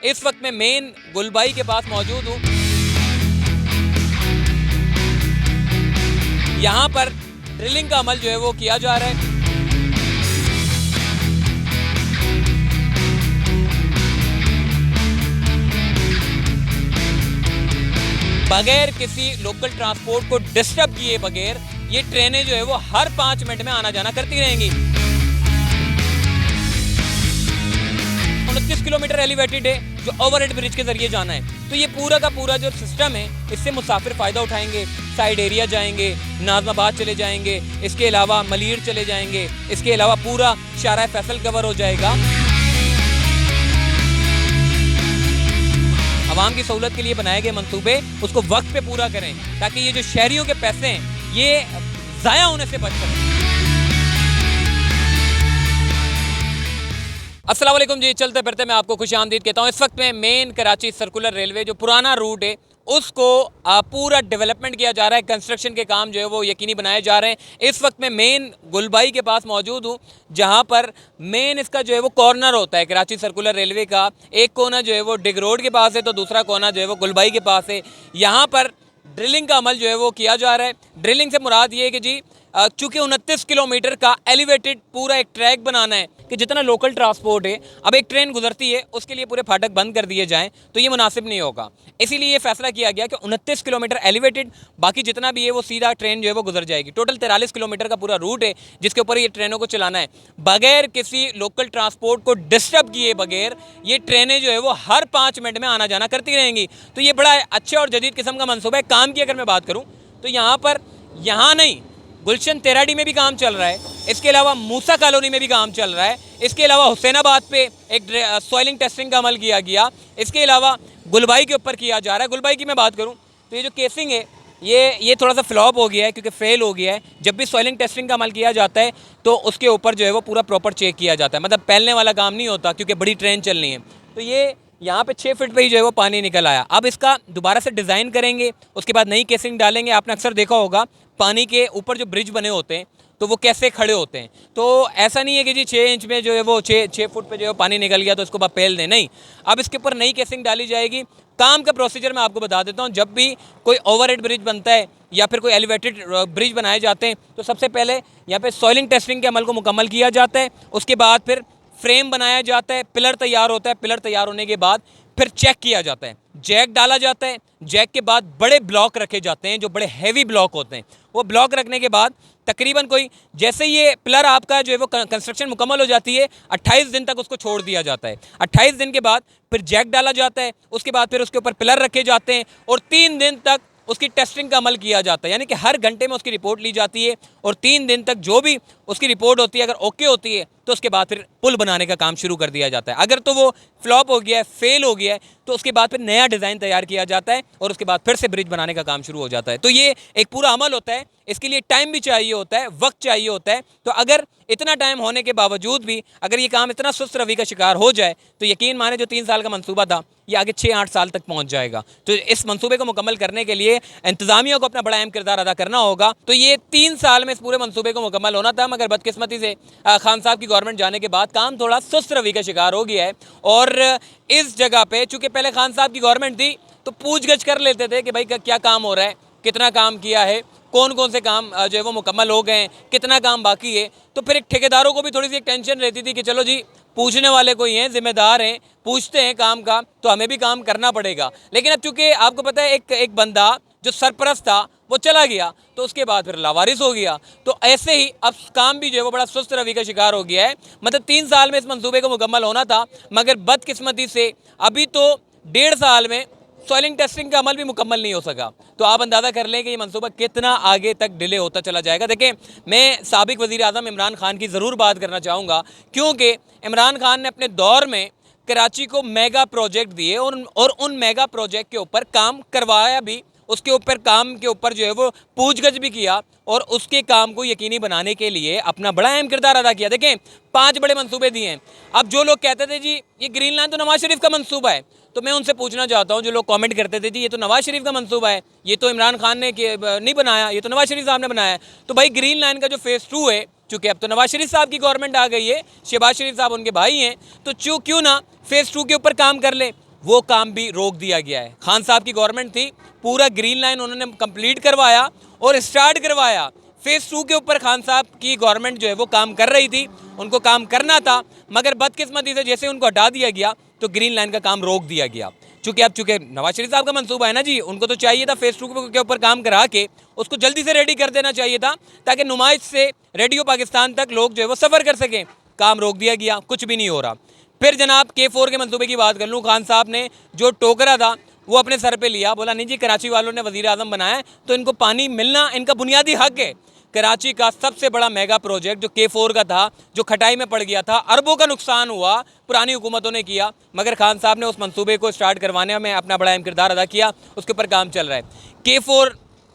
इस वक्त मैं मेन गुलबाई के पास मौजूद हूँ। यहाँ पर ड्रिलिंग का अमल जो है वो किया जा रहा है। बगैर किसी लोकल ट्रांसपोर्ट को डिस्टर्ब किए बगैर ये ट्रेनें जो है वो हर 5 मिनट में आना जाना करती रहेंगी। 29 किलोमीटर एलिवेटेड है जो ओवरहेड ब्रिज के जरिए जाना है। तो ये पूरा का पूरा जो सिस्टम है इससे मुसाफिर फ़ायदा उठाएंगे। साइड एरिया जाएंगे, नाज़माबाद चले जाएंगे, इसके अलावा मलीर चले जाएंगे, इसके अलावा पूरा शाहराह फैसल कवर हो जाएगा। आवाम की सहूलत के लिए बनाए गए मंसूबे उसको वक्त पे पूरा करें ताकि ये जो शहरियों के पैसे हैं ये ज़ाया होने से बच सकें। अस्सलाम वालेकुम जी, चलते फिरते मैं आपको खुशामदीद कहता हूँ। इस वक्त में मेन कराची सर्कुलर रेलवे जो पुराना रूट है उसको पूरा डेवलपमेंट किया जा रहा है। कंस्ट्रक्शन के काम जो है वो यकीनी बनाए जा रहे हैं। इस वक्त मैं मेन गुलबाई के पास मौजूद हूँ जहाँ पर मेन इसका जो है वो कॉर्नर होता है कराची सर्कुलर रेलवे का। एक कोना जो है वो डिग रोड के पास है तो दूसरा कोना जो है वो गुलबाई के पास है। यहाँ पर ड्रिलिंग का अमल जो है वो किया जा रहा है। ड्रिलिंग से मुराद ये है कि जी चूँकि 29 किलोमीटर का एलिवेटेड पूरा एक ट्रैक बनाना है कि जितना लोकल ट्रांसपोर्ट है, अब एक ट्रेन गुजरती है उसके लिए पूरे फाटक बंद कर दिए जाएं तो ये मुनासिब नहीं होगा। इसीलिए ये फैसला किया गया कि 29 किलोमीटर एलिवेटेड, बाकी जितना भी है वो सीधा ट्रेन जो है वो गुजर जाएगी। टोटल 43 किलोमीटर का पूरा रूट है जिसके ऊपर ये ट्रेनों को चलाना है। बगैर किसी लोकल ट्रांसपोर्ट को डिस्टर्ब किए बगैर ये ट्रेनें जो है वो हर 5 मिनट में आना जाना करती रहेंगी। तो ये बड़ा अच्छे और जदीद किस्म का मनसूबा है। काम की अगर मैं बात करूँ तो यहाँ नहीं, गुलशन तेराडी में भी काम चल रहा है, इसके अलावा मूसा कॉलोनी में भी काम चल रहा है, इसके अलावा हुसैनाबाद पे एक सॉइलिंग टेस्टिंग का अमल किया गया, इसके अलावा गुलबाई के ऊपर किया जा रहा है। गुलबाई की मैं बात करूं तो ये जो केसिंग है ये थोड़ा सा फ्लॉप हो गया है क्योंकि फेल हो गया है। जब भी सॉइलिंग टेस्टिंग का अमल किया जाता है तो उसके ऊपर जो है वो पूरा प्रॉपर चेक किया जाता है, मतलब पहलने वाला काम नहीं होता क्योंकि बड़ी ट्रेन चलनी है। तो ये यहाँ पे 6 फीट पे ही जो है वो पानी निकल आया। अब इसका दोबारा से डिज़ाइन करेंगे, उसके बाद नई केसिंग डालेंगे। आपने अक्सर देखा होगा पानी के ऊपर जो ब्रिज बने होते हैं तो वो कैसे खड़े होते हैं। तो ऐसा नहीं है कि जी 6 इंच में जो है वो 6 फुट पे जो है पानी निकल गया तो इसको आप पेल दें, नहीं। अब इसके ऊपर नई केसिंग डाली जाएगी। काम का प्रोसीजर मैं आपको बता देता हूँ। जब भी कोई ओवरहेड ब्रिज बनता है या फिर कोई एलिवेटेड ब्रिज बनाए जाते हैं तो सबसे पहले यहाँ पे सॉइलिंग टेस्टिंग के अमल को मुकम्मल किया जाता है। उसके बाद फिर फ्रेम बनाया जाता है, पिलर तैयार होता है, पिलर तैयार होने के बाद फिर चेक किया जाता है, जैक डाला जाता है, जैक के बाद बड़े ब्लॉक रखे जाते हैं जो बड़े हैवी ब्लॉक होते हैं। वो ब्लॉक रखने के बाद तकरीबन कोई जैसे ये पिलर आपका जो है वो कंस्ट्रक्शन मुकम्मल हो जाती है 28 दिन तक उसको छोड़ दिया जाता है। 28 दिन के बाद फिर जैक डाला जाता है, उसके बाद फिर उसके ऊपर पिलर रखे जाते हैं और 3 दिन तक उसकी टेस्टिंग का अमल किया जाता है। यानी कि हर घंटे में उसकी रिपोर्ट ली जाती है और 3 दिन तक जो भी उसकी रिपोर्ट होती है अगर ओके होती है तो उसके बाद फिर पुल बनाने का काम शुरू कर दिया जाता है। अगर तो वो फ्लॉप हो गया है, फेल हो गया है तो उसके बाद फिर नया डिज़ाइन तैयार किया जाता है और उसके बाद फिर से ब्रिज बनाने का काम शुरू हो जाता है। तो ये एक पूरा अमल होता है, इसके लिए टाइम भी चाहिए होता है, वक्त चाहिए होता है। तो अगर इतना टाइम होने के बावजूद भी अगर ये काम इतना सुस्त रवि का शिकार हो जाए तो यकीन माने जो 3 साल का मंसूबा था ये आगे 6-8 साल तक पहुंच जाएगा। तो इस मंसूबे को मुकम्मल करने के लिए इंतज़ामिया को अपना बड़ा अहम किरदार अदा करना होगा। तो ये 3 साल में इस पूरे मंसूबे को मुकम्मल होना था, मगर बदकिस्मती से खान साहब की गवर्नमेंट जाने के बाद काम थोड़ा सुस्त रवि का शिकार हो गया है। और इस जगह पे चूँकि पहले खान साहब की गवर्नमेंट थी तो पूछ-गछ कर लेते थे कि भाई क्या काम हो रहा है, कितना काम किया है, कौन कौन से काम जो है वो मुकम्मल हो गए हैं, कितना काम बाकी है। तो फिर एक ठेकेदारों को भी थोड़ी सी एक टेंशन रहती थी कि चलो जी पूछने वाले कोई हैं, जिम्मेदार हैं, पूछते हैं काम का तो हमें भी काम करना पड़ेगा। लेकिन अब चूँकि आपको पता है एक बंदा जो सरपरस्त था वो चला गया तो उसके बाद फिर लावारिस हो गया। तो ऐसे ही अब काम भी जो है वो बड़ा सुस्त रवि का शिकार हो गया है। मतलब 3 साल में इस मंसूबे को मुकम्मल होना था मगर बदकिस्मती से अभी तो 1.5 साल में सॉइलिंग टेस्टिंग का अमल भी मुकम्मल नहीं हो सका। तो आप अंदाज़ा कर लें कि ये मंसूबा कितना आगे तक डिले होता चला जाएगा। देखें, मैं साबिक वज़ीर आज़म इमरान खान की ज़रूर बात करना चाहूँगा क्योंकि इमरान खान ने अपने दौर में कराची को मेगा प्रोजेक्ट दिए और उन मेगा प्रोजेक्ट के ऊपर काम करवाया भी, उसके ऊपर काम के ऊपर जो है वो पूछगछ भी किया और उसके काम को यकीनी बनाने के लिए अपना बड़ा अहम किरदार अदा किया। देखें, 5 बड़े मंसूबे दिए हैं। अब जो लोग कहते थे जी ये ग्रीन लाइन तो नवाज शरीफ का मंसूबा है, तो मैं उनसे पूछना चाहता हूँ, जो लोग कमेंट करते थे जी ये तो नवाज शरीफ का मंसूबा है, ये तो इमरान खान ने नहीं बनाया, ये तो नवाज शरीफ साहब ने बनाया है। तो भाई ग्रीन लाइन का जो फेज़ 2 है, चूँकि अब तो नवाज शरीफ साहब की गवर्नमेंट आ गई है, शहबाज शरीफ साहब उनके भाई हैं, तो क्यों ना फेज़ 2 के ऊपर काम कर ले। वो काम भी रोक दिया गया है। खान साहब की गवर्नमेंट थी, पूरा ग्रीन लाइन उन्होंने कंप्लीट करवाया और स्टार्ट करवाया। फेज़ 2 के ऊपर खान साहब की गवर्नमेंट जो है वो काम कर रही थी, उनको काम करना था, मगर बदकिस्मती से जैसे उनको हटा दिया गया तो ग्रीन लाइन का काम रोक दिया गया। चूँकि नवाज शरीफ साहब का मंसूबा है ना जी, उनको तो चाहिए था फेज़ 2 के ऊपर काम करा के उसको जल्दी से रेडी कर देना चाहिए था, ताकि नुमाइश से रेडियो पाकिस्तान तक लोग जो है वो सफ़र कर सकें। काम रोक दिया गया, कुछ भी नहीं हो रहा। फिर जनाब K4 के मंसूबे की बात कर लूँ, खान साहब ने जो टोकरा था वो अपने सर पे लिया, बोला नहीं जी कराची वालों ने वज़ीर आज़म बनाया है तो इनको पानी मिलना इनका बुनियादी हक है। कराची का सबसे बड़ा मेगा प्रोजेक्ट जो K4 का था, जो खटाई में पड़ गया था, अरबों का नुकसान हुआ, पुरानी हुकूमतों ने किया, मगर खान साहब ने उस मंसूबे को स्टार्ट करवाने में अपना बड़ा अहम किरदार अदा किया, उसके ऊपर काम चल रहा है। K4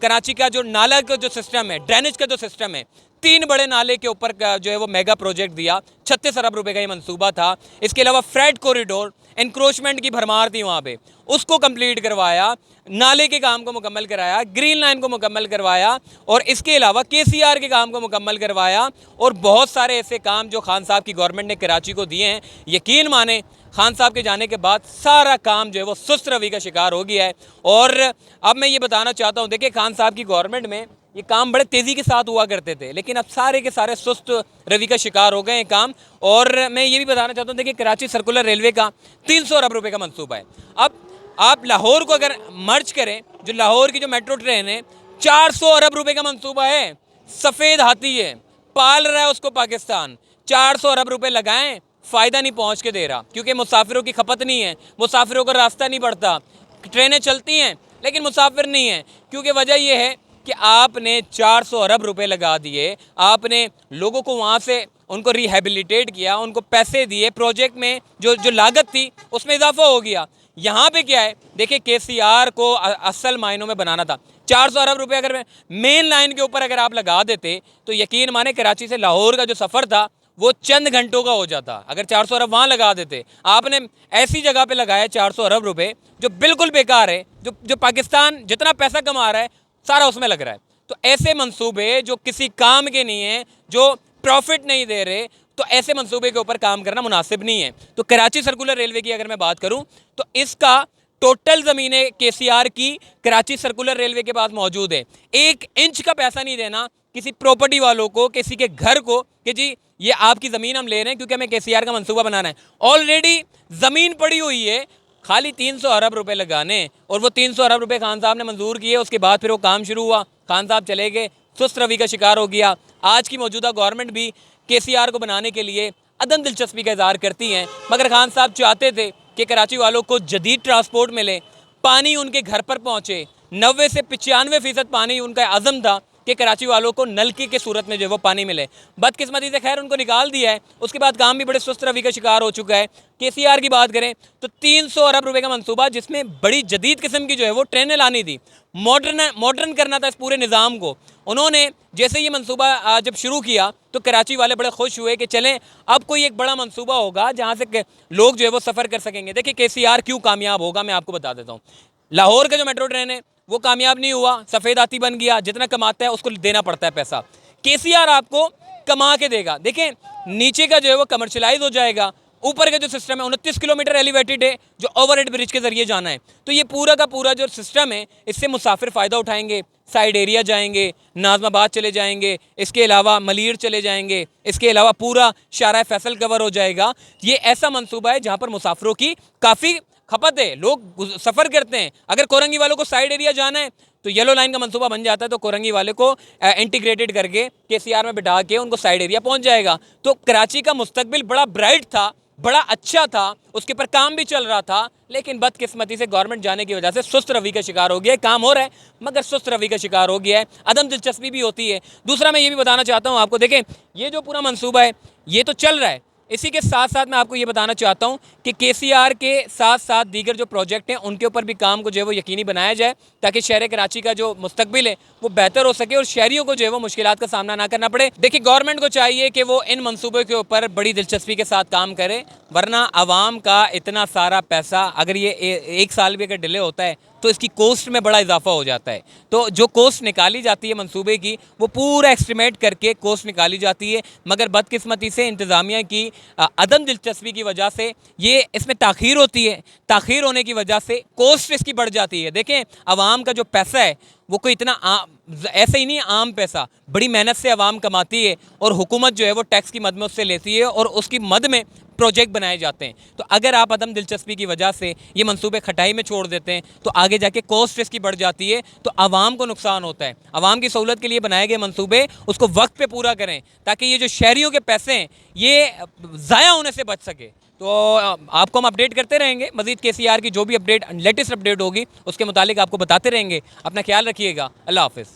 कराची का जो नाला का जो सिस्टम है, ड्रेनेज का जो सिस्टम है, 3 बड़े नाले के ऊपर जो है वो मेगा प्रोजेक्ट दिया, 36 अरब रुपए का ये मंसूबा था। इसके अलावा फ्रेट कॉरिडोर, इंक्रोचमेंट की भरमार थी वहाँ पे, उसको कंप्लीट करवाया, नाले के काम को मुकम्मल कराया, ग्रीन लाइन को मुकम्मल करवाया और इसके अलावा KCR के काम को मुकम्मल करवाया और बहुत सारे ऐसे काम जो खान साहब की गवर्नमेंट ने कराची को दिए हैं। यकीन माने खान साहब के जाने के बाद सारा काम जो है वो सुस्त रवि का शिकार हो गया है। और अब मैं ये बताना चाहता हूँ, देखिए खान साहब की गवर्नमेंट में ये काम बड़े तेज़ी के साथ हुआ करते थे, लेकिन अब सारे के सारे सुस्त रवि का शिकार हो गए हैं काम। और मैं ये भी बताना चाहता हूँ, देखिए कराची सर्कुलर रेलवे का 300 अरब रुपए का मंसूबा है। अब आप लाहौर को अगर मर्ज करें, जो लाहौर की जो मेट्रो ट्रेन है, 400 अरब रुपए का मंसूबा है। सफ़ेद हाथी है, पाल रहा है उसको पाकिस्तान। 400 अरब रुपए लगाएं, फ़ायदा नहीं पहुंच के दे रहा, क्योंकि मुसाफिरों की खपत नहीं है, मुसाफिरों का रास्ता नहीं बढ़ता। ट्रेनें चलती हैं लेकिन मुसाफिर नहीं है, क्योंकि वजह यह है कि आपने 400 अरब रुपए लगा दिए, आपने लोगों को वहाँ से उनको रिहेबिलिटेट किया, उनको पैसे दिए, प्रोजेक्ट में जो लागत थी उसमें इजाफा हो गया। यहाँ पे क्या है, देखिए KCR को असल मायनों में बनाना था। 400 अरब रुपए अगर मेन लाइन के ऊपर अगर आप लगा देते तो यकीन माने कराची से लाहौर का जो सफ़र था वो चंद घंटों का हो जाता। अगर 400 अरब वहाँ लगा देते, आपने ऐसी जगह पे लगाया 400 अरब रुपए जो बिल्कुल बेकार है, जो पाकिस्तान जितना पैसा कमा रहा है सारा उसमें लग रहा है। तो ऐसे मंसूबे जो किसी काम के नहीं हैं, जो प्रॉफिट नहीं दे रहे, तो ऐसे मंसूबे के ऊपर काम करना मुनासिब नहीं है। तो कराची सर्कुलर रेलवे की अगर मैं बात करूं तो इसका टोटल ज़मीनें KCR की कराची सर्कुलर रेलवे के पास मौजूद है। 1 इंच का पैसा नहीं देना किसी प्रॉपर्टी वालों को, किसी के घर को, कि जी ये आपकी ज़मीन हम ले रहे हैं क्योंकि हमें KCR का मंसूबा बनाना है। ऑलरेडी ज़मीन पड़ी हुई है, खाली 300 अरब रुपए लगाने, और वो 300 अरब रुपए खान साहब ने मंजूर किए। उसके बाद फिर वो काम शुरू हुआ, खान साहब चले गए, सुस्त रवि का शिकार हो गया। आज की मौजूदा गवर्नमेंट भी KCR को बनाने के लिए अदम दिलचस्पी का इज़हार करती हैं, मगर खान साहब चाहते थे कि कराची वालों को जदीद ट्रांसपोर्ट मिले, पानी उनके घर पर पहुँचे। 90 से 95% पानी उनका आज़म था कि कराची वालों को नलके के सूरत में जो वो पानी मिले। बदकिस्मती से खैर उनको निकाल दिया है, उसके बाद काम भी बड़े सुस्त रवि का शिकार हो चुका है। KCR की बात करें तो 300 अरब रुपए का मंसूबा, जिसमें बड़ी जदीद किस्म की जो है वो ट्रेनें लानी थी, मॉडर्न करना था इस पूरे निज़ाम को। उन्होंने जैसे ये मंसूबा जब शुरू किया तो कराची वाले बड़े खुश हुए कि चलें अब कोई एक बड़ा मंसूबा होगा जहाँ से लोग जो है वो सफ़र कर सकेंगे। देखिए KCR क्यों कामयाब होगा मैं आपको बता देता हूँ। लाहौर का जो मेट्रो ट्रेन है वो कामयाब नहीं हुआ, सफ़ेद हाथी बन गया, जितना कमाता है उसको देना पड़ता है पैसा। KCR आपको कमा के देगा। देखें नीचे का जो है वो कमर्शलाइज हो जाएगा, ऊपर का जो सिस्टम है 29 किलोमीटर एलिवेटेड है जो ओवरहेड ब्रिज के ज़रिए जाना है। तो ये पूरा का पूरा जो सिस्टम है इससे मुसाफिर फ़ायदा उठाएंगे, साइड एरिया जाएंगे, नाज़माबाद चले जाएंगे, इसके अलावा मलीर चले जाएंगे, इसके अलावा पूरा शारा फैसल कवर हो जाएगा। ये ऐसा मंसूबा है जहाँ पर मुसाफिरों की काफ़ी खपत है, लोग सफ़र करते हैं। अगर कोरंगी वालों को साइड एरिया जाना है तो येलो लाइन का मंसूबा बन जाता है, तो कोरंगी वाले को इंटीग्रेटेड करके KCR में बिठा के उनको साइड एरिया पहुंच जाएगा। तो कराची का मुस्तकबिल बड़ा ब्राइट था, बड़ा अच्छा था, उसके ऊपर काम भी चल रहा था, लेकिन बदकिस्मती से गवर्नमेंट जाने की वजह से सुस्त रवि का शिकार हो गया है। काम हो रहा है मगर सुस्त रवि का शिकार हो गया है, अदम दिलचस्पी भी होती है। दूसरा मैं ये भी बताना चाहता हूँ आपको, देखें ये जो पूरा मंसूबा है ये तो चल रहा है, इसी के साथ साथ मैं आपको ये बताना चाहता हूँ कि KCR के साथ साथ दीगर जो प्रोजेक्ट हैं उनके ऊपर भी काम को जो है वो यकीनी बनाया जाए, ताकि शहर कराची का जो मुस्तकबिल है वो बेहतर हो सके और शहरियों को जो है वो मुश्किलात का सामना ना करना पड़े। देखिए गवर्नमेंट को चाहिए कि वो इन मंसूबों के ऊपर बड़ी दिलचस्पी के साथ काम करे, वरना आवाम का इतना सारा पैसा अगर ये 1 साल भी अगर डिले होता है तो इसकी कॉस्ट में बड़ा इजाफा हो जाता है। तो जो कॉस्ट निकाली जाती है मंसूबे की वो पूरा एस्टिमेट करके कॉस्ट निकाली जाती है, मगर बदकिस्मती से इंतज़ामिया की अदम दिलचस्पी की वजह से ये इसमें ताख़ीर होती है। ताख़ीर होने की वजह से कॉस्ट इसकी बढ़ जाती है। देखें, आवाम का जो पैसा है वो कोई इतना ऐसे ही नहीं आम पैसा, बड़ी मेहनत से आवाम कमाती है और हुकूमत जो है वो टैक्स की मद में उससे लेती है और उसकी मद में प्रोजेक्ट बनाए जाते हैं। तो अगर आप अदम दिलचस्पी की वजह से ये मंसूबे खटाई में छोड़ देते हैं तो आगे जाके कॉस्ट इसकी बढ़ जाती है, तो आवाम को नुकसान होता है। आवाम की सहूलत के लिए बनाए गए मंसूबे उसको वक्त पे पूरा करें ताकि ये जो शहरियों के पैसे हैं ये ज़ाया होने से बच सके। तो आपको हम अपडेट करते रहेंगे। मज़ीद KCR की जो भी अपडेट, लेटेस्ट अपडेट होगी उसके मुतालिक आपको बताते रहेंगे। अपना ख्याल रखिएगा। अल्लाह हाफ़िज़।